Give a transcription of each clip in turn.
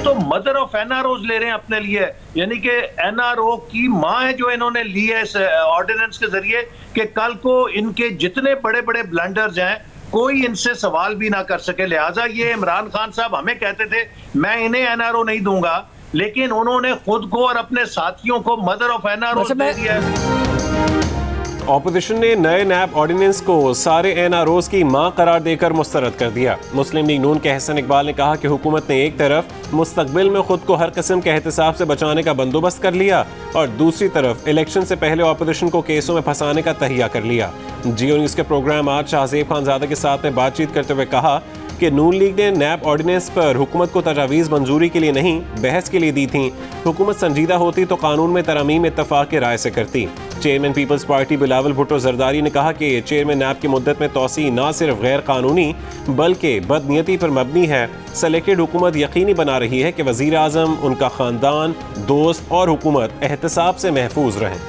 तो mother of एनआरओज ले रहे हैं अपने लिए, यानी कि एनआरओ की मां है जो इन्होंने ली है इस ऑर्डिनेंस के जरिए कि कल को इनके जितने बड़े बड़े ब्लंडर्स हैं कोई इनसे सवाल भी ना कर सके। लिहाजा ये इमरान खान साहब हमें कहते थे मैं इन्हें एनआरओ नहीं दूंगा, लेकिन उन्होंने खुद को और अपने साथियों को मदर ऑफ एनआरओ दे दिया है। ऑपोजिशन ने नए नैब ऑर्डिनेंस को सारे एनआरओज की मां करार देकर मुस्तरद कर दिया। मुस्लिम लीग नून के हसन इकबाल ने कहा कि हुकूमत ने एक तरफ मुस्तकबिल में खुद को हर किस्म के एहतसाब से बचाने का बंदोबस्त कर लिया और दूसरी तरफ इलेक्शन से पहले ऑपोजिशन को केसों में फंसाने का तहिया कर लिया। जियो न्यूज़ के प्रोग्राम आज शाहजेब खानजादा के साथ में बातचीत करते हुए कहा कि नून लीग ने नैब ऑर्डिनेंस पर हुकूमत को तजावीज़ मंजूरी के लिए नहीं बहस के लिए दी थी। हुकूमत संजीदा होती तो कानून में तरमीम इत्तफाक की राय से करती। Chairman People's party Bilawal Bhutto Zardari ने कहा कि चेयरमैन नैब की मुद्दत में तोसी न सिर्फ गैर कानूनी बल्कि बदनीयती पर मबनी है। सेलेक्टेड हुकूमत यकीनी बना रही है कि वज़ीर आज़म, उनका ख़ानदान, दोस्त और हुकूमत एहतसाब से महफूज रहें।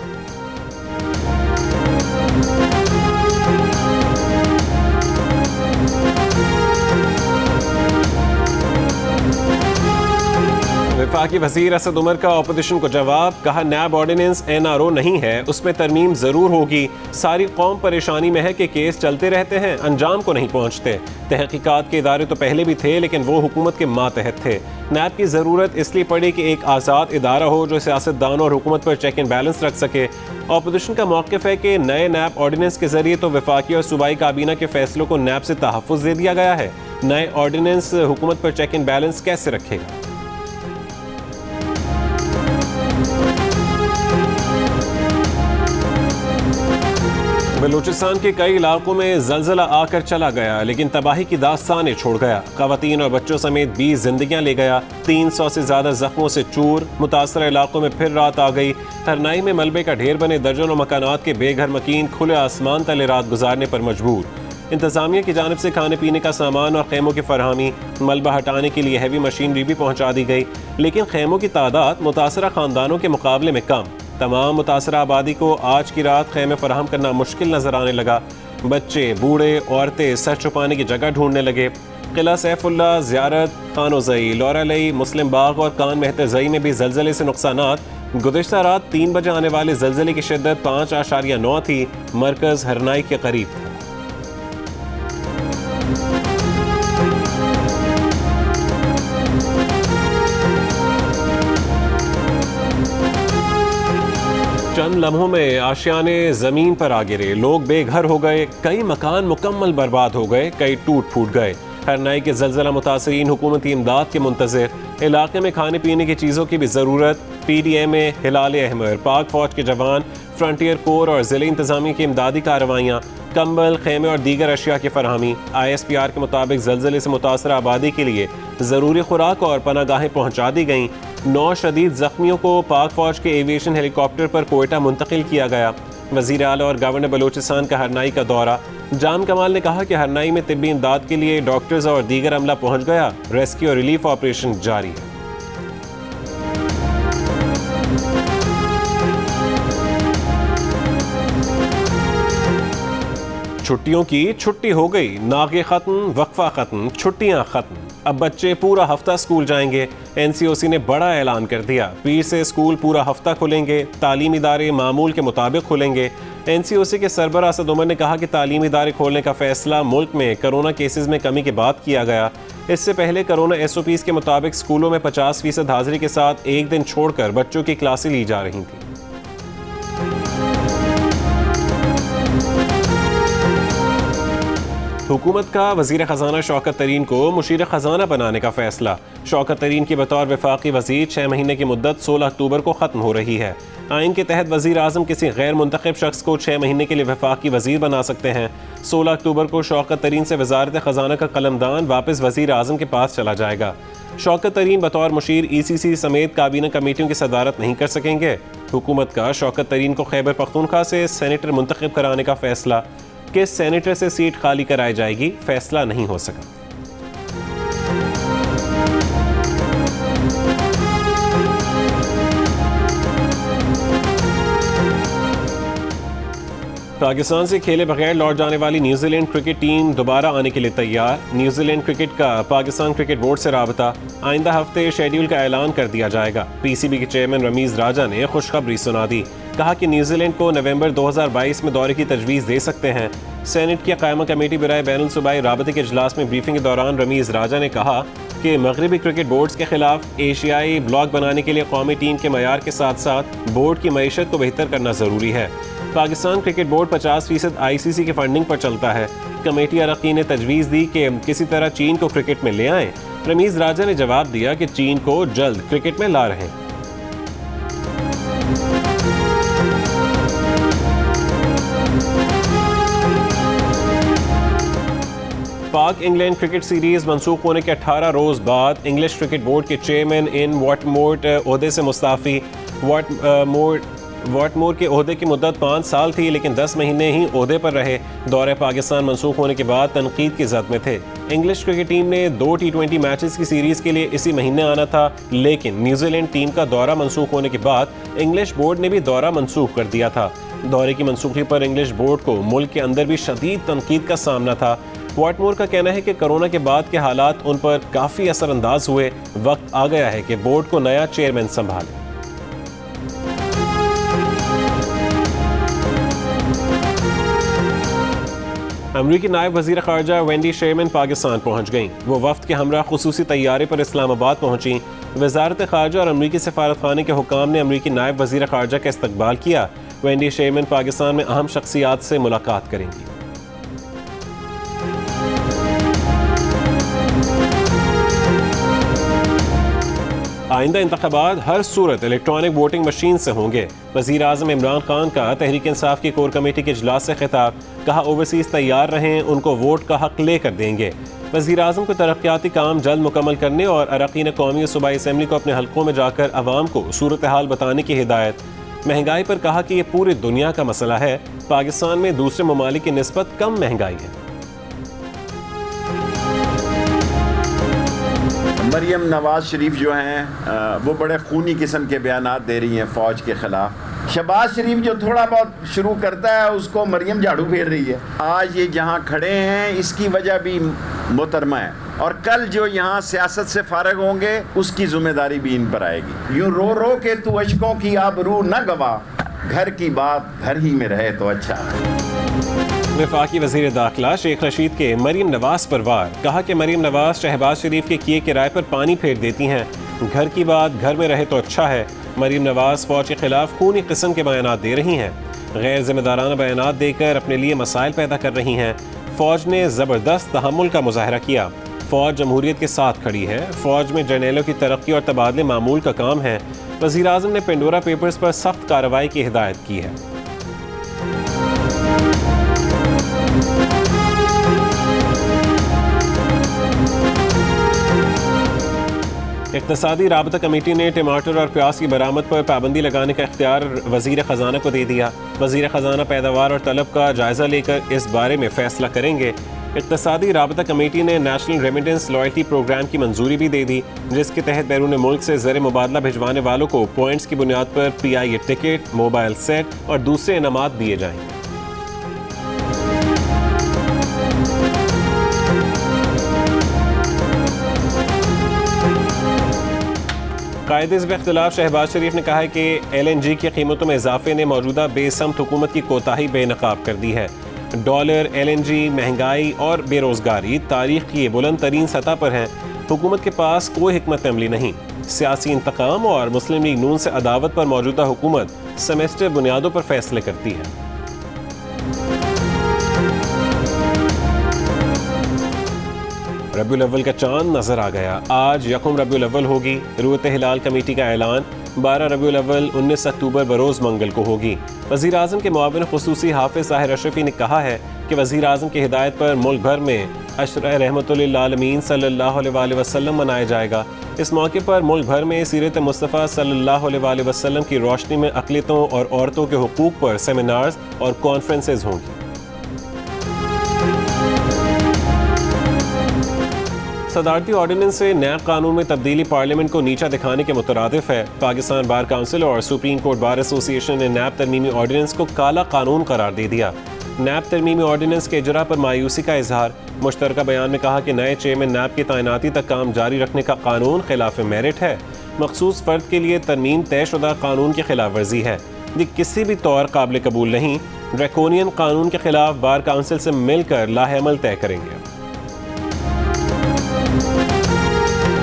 वफाकी वज़ीर असद उमर का ऑपोजिशन को जवाब, कहा नैब ऑर्डिनेंस एनआरओ नहीं है, उसमें तरमीम ज़रूर होगी। सारी कौम परेशानी में है कि केस चलते रहते हैं, अंजाम को नहीं पहुँचते। तहकीकात के इदारे तो पहले भी थे लेकिन वो हुकूमत के मातहत थे। नैब की ज़रूरत इसलिए पड़ी कि एक आज़ाद इदारा हो जो सियासतदानों और हुकूमत पर चेक एंड बैलेंस रख सके। ऑपोजिशन का मौक़िफ़ है कि नए नैब ऑर्डिनेंस के जरिए तो वफाकी और सूबाई काबीना के फैसलों को नैब से तहफ़्फ़ुज़ दे दिया गया है। नए ऑर्डिनेंस हुकूमत पर चेक एंड बैलेंस कैसे रखेगा? बलूचिस्तान के कई इलाकों में जलजला आकर चला गया लेकिन तबाही की दास्तानें छोड़ गया। खवातीन और बच्चों समेत 20 जिंदगियां ले गया। 300 से ज्यादा जख्मों से चूर। मुतासरा इलाकों में फिर रात आ गई। हरनाई में मलबे का ढेर बने दर्जनों मकानात के बेघर मकीन खुले आसमान तले रात गुजारने पर मजबूर। इंतजामिया की जानिब से खाने पीने का सामान और खेमों की फरहमी, मलबा हटाने के लिए हैवी मशीनरी भी पहुँचा दी गई, लेकिन खेमों की तादाद मुतासरा खानदानों के मुकाबले में कम। तमाम मुतासरा आबादी को आज की रात खेमे फराहम करना मुश्किल नजर आने लगा। बच्चे, बूढ़े, औरतें सर छुपाने की जगह ढूंढने लगे। किला सैफुल्ला, ज़ियारत, खानोज़ई, लौरालई, मुस्लिम बाग और कान मेहतरज़ई में भी जलजले से नुकसानात। गुज़िश्ता रात 3 बजे आने वाले जलजले की शिद्दत 5.9 थी। मरकज़ हरनाई के करीब था। चंद लम्हों में आशियाने ज़मीन पर आ गिरे, लोग बेघर हो गए, कई मकान मुकम्मल बर्बाद हो गए, कई टूट फूट गए। हरनाई के जलजला मुतासरीन हुकूमती इमदाद के मुंतज़िर। इलाके में खाने पीने की चीज़ों की भी ज़रूरत। PDMA, हिलाल अहमर, पाक फ़ौज के जवान, फ्रंटियर कोर और ज़िले इंतज़ामी की इमदादी कार्रवाइयाँ, कंबल, खेमे और दीगर अशिया की फरहमी। ISPR के मुताबिक जलजले से मुतासरा आबादी के लिए ज़रूरी खुराक और पनागाहें पहुँचा दी गईं। 9 शदीद ज़ख्मियों को पाक फ़ौज के एविएशन हेलीकॉप्टर पर कोयटा मुंतकिल किया गया। वज़ीर आला और गवर्नर बलूचिस्तान का हरनाई का दौरा। जाम कमाल ने कहा कि हरनाई में तिब्बी इमदाद के लिए डॉक्टर्स और दीगर अमला पहुँच गया। रेस्क्यू और रिलीफ ऑपरेशन जारी है। छुट्टियों की छुट्टी हो गई, नागे खत्म, वक्फा खत्म, छुट्टियां खत्म। अब बच्चे पूरा हफ्ता स्कूल जाएंगे। NCOC ने बड़ा ऐलान कर दिया, पीर से स्कूल पूरा हफ्ता खुलेंगे। तालीमी इदारे मामूल के मुताबिक खुलेंगे। NCOC के सरबराह असद उमर ने कहा कि तालीमी इदारे खोलने का फैसला मुल्क में कोरोना केसेस में कमी के बाद किया गया। इससे पहले कोरोना SOPs के मुताबिक स्कूलों में 50% हाजिरी के साथ एक दिन छोड़कर बच्चों की क्लासें ली जा रही थी। हुकूमत का वज़ीर ख़ज़ाना शौकत तरीन को मुशीर ख़ज़ाना बनाने का फ़ैसला। शौकत तरीन की बतौर वफाकी वज़ीर 6 महीने की मुद्दत 16 अक्टूबर को ख़त्म हो रही है। आइन के तहत वज़ीर आज़म किसी गैर मुंतखब शख्स को 6 महीने के लिए वफाकी वज़ीर बना सकते हैं। 16 अक्टूबर को शौकत तरीन से वज़ारत ख़ज़ाना का कलमदान वापस वज़ीर आज़म के पास चला जाएगा। शौकत तरीन बतौर मुशीर ECC समेत काबीना कमेटियों की सदारत नहीं कर सकेंगे। हुकूमत का शौकत तरीन को खैबर पख्तूनख्वा से सेनेटर मुंतखब कराने का फ़ैसला। किस सेनेटर से सीट खाली कराई जाएगी, फैसला नहीं हो सका। पाकिस्तान से खेले बगैर लौट जाने वाली न्यूजीलैंड क्रिकेट टीम दोबारा आने के लिए तैयार। न्यूजीलैंड क्रिकेट का पाकिस्तान क्रिकेट बोर्ड से राबता, आइंदा हफ्ते शेड्यूल का ऐलान कर दिया जाएगा। पीसीबी के चेयरमैन रमीज राजा ने खुशखबरी सुना दी, कहा कि न्यूजीलैंड को नवंबर 2022 में दौरे की तजवीज़ दे सकते हैं। सेनेट की कायमा कमेटी बराए बैनुल सूबाई राबते के इजलास में ब्रीफिंग के दौरान रमीज राजा ने कहा कि मगरबी क्रिकेट बोर्ड्स के खिलाफ एशियाई ब्लॉक बनाने के लिए कौमी टीम के मयार के साथ साथ बोर्ड की मईशत को बेहतर करना ज़रूरी है। पाकिस्तान क्रिकेट बोर्ड 50% ICC की फंडिंग पर चलता है। कमेटी अरकान ने तजवीज़ दी कि किसी तरह चीन को क्रिकेट में ले आएं। रमीज राजा ने जवाब दिया कि चीन को जल्द क्रिकेट में ला रहे हैं। पाक इंग्लैंड क्रिकेट सीरीज मंसूख होने के 18 रोज बाद इंग्लिश क्रिकेट बोर्ड के चेयरमैन इन वॉटमोर ओहदे से मुस्ताफ़ी। वॉटमोर के ओहदे की मुद्दत 5 साल थी, लेकिन 10 महीने ही ओहदे पर रहे। दौरे पाकिस्तान मंसूख होने के बाद तनकीद की जद में थे। इंग्लिश क्रिकेट टीम ने 2 T20 मैचेस की सीरीज के लिए इसी महीने आना था, लेकिन न्यूजीलैंड टीम का दौरा मंसूख होने के बाद इंग्लिश बोर्ड ने भी दौरा मंसूख कर दिया था। दौरे की मंसूखी पर इंग्लिश बोर्ड को मुल्क के अंदर भी शदीद तनकीद का सामना था। वॉटमोर का कहना है कि कोरोना के बाद के हालात उन पर काफ़ी असरअंदाज हुए। वक्त आ गया है कि बोर्ड को नया चेयरमैन संभाले। अमरीकी नायब वज़ीर ख़ारजा वेंडी शेरमैन पाकिस्तान पहुँच गईं। वो वफ़द के हमरा खुसूसी तैयारे पर इस्लामाबाद पहुँची। वज़ारत ख़ारजा और अमरीकी सफारतखाने के हुकाम ने अमरीकी नायब वज़ीर ख़ारजा का इस्तकबाल किया। वेंडी शेरमैन पाकिस्तान में अहम शख्सियात से मुलाकात करेंगी। आइंदा इंतखाबात हर सूरत इलेक्ट्रॉनिक वोटिंग मशीन से होंगे। वज़ीर आज़म इमरान खान का तहरीक इंसाफ की कोर कमेटी के इजलास से खिताब, कहा ओवरसीज़ तैयार रहें, उनको वोट का हक लेकर देंगे। वज़ीर आज़म को तरक्याती काम जल्द मुकम्मल करने और अरकान कौमी सूबाई असम्बली को अपने हलकों में जाकर अवाम को सूरत हाल बताने की हिदायत। महंगाई पर कहा कि ये पूरी दुनिया का मसला है, पाकिस्तान में दूसरे ममालिक की निस्बत कम महंगाई है। मरियम नवाज शरीफ जो हैं वो बड़े खूनी किस्म के बयानात दे रही हैं फ़ौज के ख़िलाफ़। शहबाज शरीफ जो थोड़ा बहुत शुरू करता है उसको मरियम झाड़ू फेर रही है। आज ये जहाँ खड़े हैं इसकी वजह भी मोहतरमा है, और कल जो यहाँ सियासत से फारग होंगे उसकी जिम्मेदारी भी इन पर आएगी। यूँ रो रो के तू अशकों की आबरू न गवा, घर की बात घर ही में रहे तो अच्छा है। वफाकी वज़ीर दाखिला शेख रशीद के मरीम नवाज पर वार, कहा कि मरीम नवाज शहबाज शरीफ के किए किराए पर पानी फेर देती हैं। घर की बात घर में रहे तो अच्छा है। मरीम नवाज फ़ौज के खिलाफ खूनी किस्म के बयानात दे रही हैं, गैर जिम्मेदाराना बयानात देकर अपने लिए मसाइल पैदा कर रही हैं। फ़ौज ने ज़बरदस्त तहम्मुल का मुजाहरा किया। फ़ौज जमहूरियत के साथ खड़ी है। फ़ौज में जर्नैलों की तरक्की और तबादले मामूल का काम है। वज़ीर आज़म ने पेंडोरा पेपर्स पर सख्त कार्रवाई की हिदायत की है। इक़्तिसादी राबता कमेटी ने टमाटर और प्याज की बरामद पर पाबंदी लगाने का इख्तियार वज़ीर ख़जाना को दे दिया। वज़ीर ख़जाना पैदावार और तलब का जायज़ा लेकर इस बारे में फ़ैसला करेंगे। इक़्तिसादी राबता कमेटी ने नेशनल रेमिटेंस लॉयल्टी प्रोग्राम की मंजूरी भी दे दी, जिसके तहत बैरून मुल्क से ज़र मुबादला भिजवाने वालों को पॉइंट्स की बुनियाद पर PIA टिकट, मोबाइल सेट और दूसरे इनामात दिए जाएंगे। कायदे से इख्तिलाफ शहबाज शरीफ ने कहा है कि LNG की कीमतों में इजाफे ने मौजूदा बेसमत हुकूमत की कोताही बेनकाब कर दी है। डॉलर, LNG, महंगाई और बेरोजगारी तारीख की बुलंद तरीन सतह पर हैं। हुकूमत के पास कोई हिकमत अमली नहीं। सियासी इंतकाम और मुस्लिम लीग नून से अदावत पर मौजूदा हुकूमत सेमेस्टर बुनियादों पर फैसले करती है। रबीउल अव्वल का चांद नजर आ गया। आज यकम रबीउल अव्वल होगी। रूयत हिलाल कमेटी का ऐलान 12 रबीउल अव्वल 19 अक्टूबर बरोज़ मंगल को होगी। वज़ीर आज़म के मुआविन खुसूसी हाफिज़ ज़ाहिर अशरफी ने कहा है कि वज़ीर आज़म की हिदायत पर मुल्क भर में अशरा रहमतुल लिल आलमीन सल्लल्लाहु अलैहि वसल्लम मनाया जाएगा। इस मौके पर मुल्क भर में सीरत मुस्तफ़ा सल्लल्लाहु अलैहि वसल्लम की रोशनी में अक़लियतों और औरतों के हुकूक़ पर सेमिनार्स और कॉन्फ्रेंसेज होंगी। सदारती ऑर्डिनेंस से नैब कानून में तब्दीली पार्लियामेंट को नीचा दिखाने के मुतरादिफ है। पाकिस्तान बार काउंसिल और सुप्रीम कोर्ट बार एसोसिएशन ने नैब तरमीमी ऑर्डिनेंस को काला कानून करार दे दिया। नैब तरमीमी ऑर्डिनेंस के इजरा पर मायूसी का इजहार। मुश्तरका बयान में कहा कि नए चेयरमैन नैब की तैनाती तक काम जारी रखने का कानून खिलाफ मेरिट है। मखसूस फ़र्द के लिए तरमीम तयशुदा कानून की खिलाफ वर्जी है। ये किसी भी तौर काबिल कबूल नहीं। ड्रैकोनियन कानून के खिलाफ बार काउंसिल से मिलकर लाहेअमल तय करेंगे।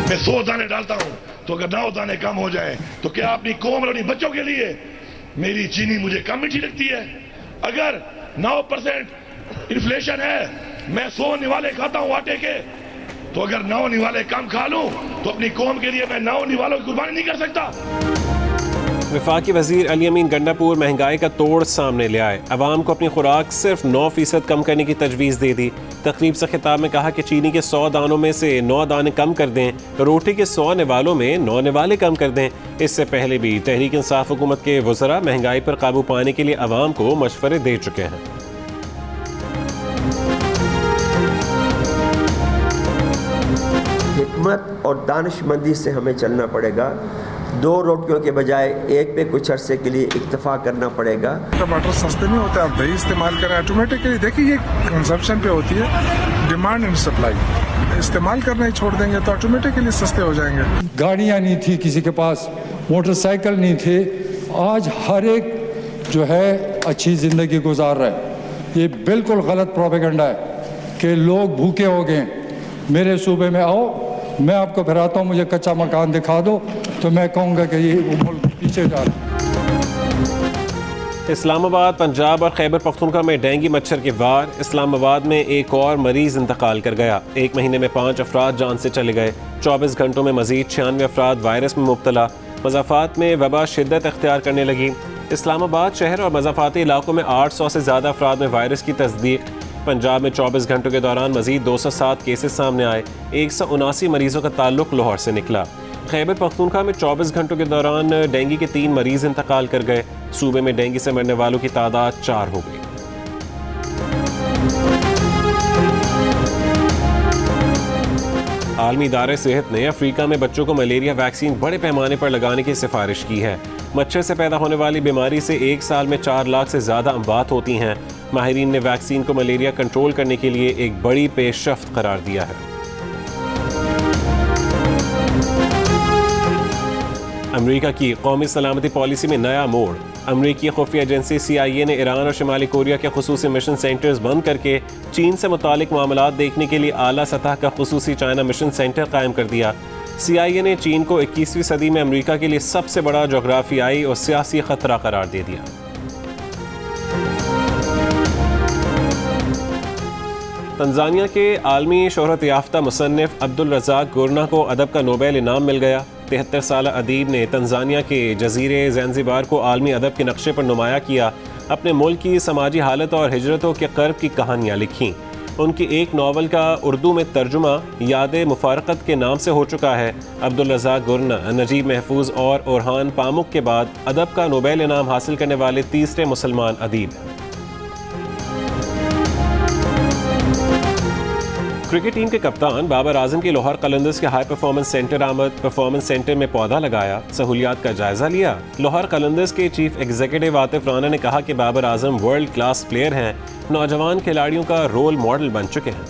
मैं 100 दाने डालता हूं तो अगर 9 दाने कम हो जाए तो क्या अपनी कौम और अपनी बच्चों के लिए मेरी चीनी मुझे कम मीठी लगती है? अगर 9% इन्फ्लेशन है, मैं 100 निवाले खाता हूं आटे के, तो अगर 9 निवाले कम खा लूं तो अपनी कौम के लिए मैं 9 निवालों की कुर्बानी नहीं कर सकता। वफाकी वजीर अली अमीन गंडापुर महंगाई का तोड़ सामने ले आए। अवाम को अपनी खुराक सिर्फ 9% कम करने की तजवीज़ दे दी। तकरीब से खिताब में कहा कि चीनी के 100 दानों में से 9 दाने कम कर दें, रोटी के 100 निवालों में 9 निवाले कम कर दें। इससे पहले भी तहरीक इंसाफ हुकूमत के वज़रा महंगाई पर काबू पाने के लिए अवाम को मशवरे दे चुके हैं। हिकमत और दानिशमंदी से हमें चलना पड़ेगा। 2 रोटियों के बजाय एक पे कुछ अरसे के लिए इक्तफा करना पड़ेगा। टमाटर सस्ते नहीं होते, आप दही इस्तेमाल करें ऑटोमेटिकली। देखिए ये कंजप्शन पे होती है, डिमांड एंड सप्लाई। इस्तेमाल करना ही छोड़ देंगे तो ऑटोमेटिकली सस्ते हो जाएंगे। गाड़ियाँ नहीं थी किसी के पास, मोटरसाइकिल नहीं थे। आज हर एक जो है अच्छी ज़िंदगी गुजार रहा है। ये बिल्कुल गलत प्रोपेगेंडा है कि लोग भूखे हो गए। मेरे सूबे में आओ, मैं आपको फिराता हूँ, मुझे कच्चा मकान दिखा दो तो मैं कहूँगा कि ये मुल्क पीछे जा रहा है। इस्लामाबाद, पंजाब और खैबर पख्तूनख्वा में डेंगू मच्छर के वार। इस्लामाबाद में एक और मरीज इंतकाल कर गया। एक महीने में 5 अफराद जान से चले गए। 24 घंटों में मजीद 96 अफराद वायरस में मुब्तला। मज़ाफ़ात में वबा शिद्दत अख्तियार करने लगी। इस्लामाबाद शहर और मज़ाफ़ाती इलाकों में 800 से ज़्यादा अफराद में वायरस की तस्दीक। पंजाब में 24 घंटों के दौरान मजीद 207 केसेस सामने आए। 179 मरीजों का ताल्लुक लाहौर से निकला। खैबर पख्तूनख्वा में 24 घंटों के दौरान डेंगू के 3 मरीज इंतकाल कर गए। सूबे में डेंगू से मरने वालों की तादाद 4 हो गई। आलमी इदारे सेहत ने अफ्रीका में बच्चों को मलेरिया वैक्सीन बड़े पैमाने पर लगाने की सिफारिश की है। मच्छर से पैदा होने वाली बीमारी से एक साल में 4 लाख से ज़्यादा अमवात होती हैं। माहिरीन ने वैक्सीन को मलेरिया कंट्रोल करने के लिए एक बड़ी पेशरफ्त करार दिया है। अमेरिका की कौमी सलामती पॉलिसी में नया मोड़। अमेरिकी खुफिया एजेंसी CIA ने ईरान और शुमाली कोरिया के खुसूसी मिशन सेंटर्स बंद करके चीन से मुतालिक मामलात देखने के लिए आला सतह का खुसूसी चाइना मिशन सेंटर कायम कर दिया। CIA ने चीन को 21वीं सदी में अमेरिका के लिए सबसे बड़ा जोग्राफियाई और सियासी खतरा करार दे दिया। तंजानिया के आलमी शोहरत याफ्ता मुसन्निफ अब्दुल रज़ाक गुरना को अदब का नोबेल इनाम मिल गया। 73 साल अदीब ने तंजानिया के जजीरे ज़ैंज़िबार को आलमी अदब के नक्शे पर नुमाया किया। अपने मुल्क की समाजी हालत और हिजरतों के कर्ब की कहानियाँ लिखीं। उनकी एक नावल का उर्दू में तर्जुमा याद मुफारकत के नाम से हो चुका है। अब्दुल रज़ाक गुरना नजीब महफूज और ओरहान पामुक के बाद अदब का नोबेल इनाम हासिल करने वाले तीसरे मुसलमान अदीब हैं। क्रिकेट टीम के कप्तान बाबर आजम की लाहौर कलंदर्स के हाई परफॉर्मेंस सेंटर आमद। परफॉर्मेंस सेंटर में पौधा लगाया, सहूलियात का जायजा लिया। लाहौर कलंदर्स के चीफ एग्जीक्यूटिव आतिफ राना ने कहा कि Babar Azam world class player हैं, नौजवान खिलाड़ियों का रोल मॉडल बन चुके हैं।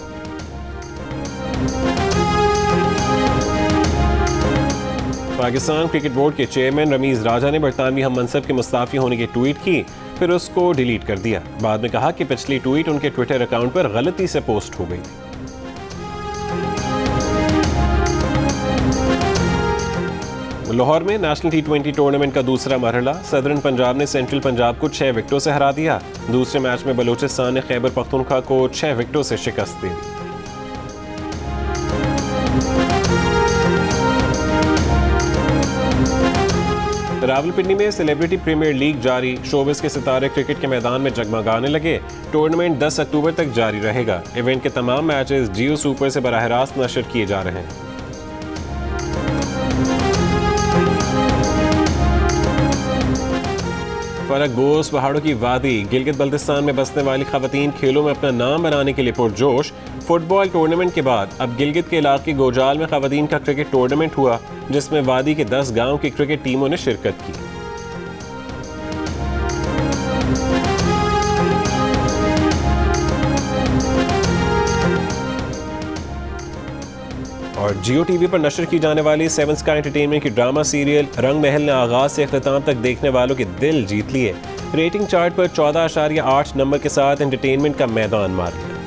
पाकिस्तान क्रिकेट बोर्ड के चेयरमैन रमीज राजा ने बरतानवी हम मनसब के मुस्ताफी होने की ट्वीट की, फिर उसको डिलीट कर दिया। बाद में कहा कि पिछली ट्वीट उनके ट्विटर अकाउंट पर गलती से पोस्ट हो गई थी। लाहौर में नेशनल T20 टूर्नामेंट का दूसरा मरहला। सदरन पंजाब ने सेंट्रल पंजाब को 6 विकेटों से हरा दिया। दूसरे मैच में बलूचिस्तान ने खैबर पख्तूनख्वा को 6 विकेटों से शिकस्त दे दी। रावलपिंडी में सेलिब्रिटी प्रीमियर लीग जारी। शोबिस के सितारे क्रिकेट के मैदान में जगमगाने लगे। टूर्नामेंट 10 अक्टूबर तक जारी रहेगा। इवेंट के तमाम मैचेस जियो सुपर से बराह रास्त नशर किए जा रहे हैं। फरक बोस पहाड़ों की वादी गिलगित बल्तिस्तान में बसने वाली खवातीन खेलों में अपना नाम बनाने के लिए पुरजोश। फुटबॉल टूर्नामेंट के बाद अब गिलगित के इलाके गोजाल में खवातीन का क्रिकेट टूर्नामेंट हुआ, जिसमें वादी के 10 गांव की क्रिकेट टीमों ने शिरकत की। और जियो टीवी पर नशर की जाने वाली 7 स्काई एंटरटेनमेंट की ड्रामा सीरियल रंग महल ने आगाज से इख्तिताम तक देखने वालों के दिल जीत लिए। रेटिंग चार्ट पर 14.8 नंबर के साथ एंटरटेनमेंट का मैदान मार लिया।